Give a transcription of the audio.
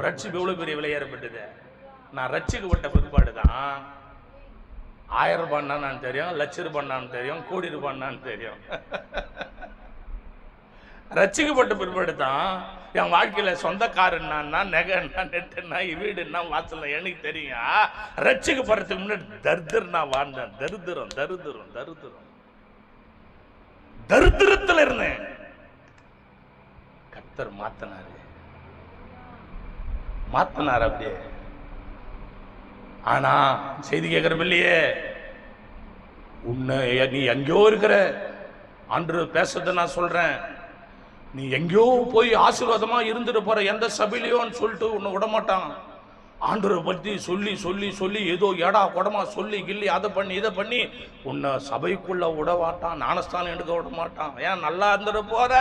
ரட்சிப்பு எவ்வளவு பெரிய விலையேறப்பட்டது. நான் ரட்சிக்கப்பட்ட பிற்பாடு தான் 1000 ரூபான்னு தெரியும், லட்ச ரூபான்னு தெரியும், கோடி ரூபான்னு தெரியும். ரட்சிக்கப்பட்ட பிற்பாடு தான் என் வாழ்க்கையில சொந்தக்காரன்னா, நெகன்னா, நெட்டுன்னா, வீடுன்னா, வாசல்னா எனக்கு தெரியும். ரட்சிக்கப்படுறதுக்கு முன்னாடி தரித்திரம் நான் வாழ்ந்தேன். தரித்திரம் தரித்திரம் தரித்திரம் தரித்திரத்தில் இருந்தேன். கர்த்தர் மாத்தினாரு அப்படியே. ஆனா செய்தி கேட்கிற இல்லையே, உன்னை நீ எங்கேயோ இருக்கிற ஆண்டவர் பேசுறத நான் சொல்றேன். நீ எங்கேயோ போய் ஆசீர்வாதமா இருந்துட்டு போற, எந்த சபையிலையோன்னு சொல்லிட்டு உன்னை விடமாட்டான். ஆண்டவரை பற்றி சொல்லி சொல்லி சொல்லி ஏதோ ஏடா குடமா சொல்லி கிள்ளி அதை பண்ணி இதை பண்ணி உன்னை சபைக்குள்ள விட மாட்டான், ஞானஸ்தானம் எடுக்க விட மாட்டான். ஏன் நல்லா இருந்துட்டு போற,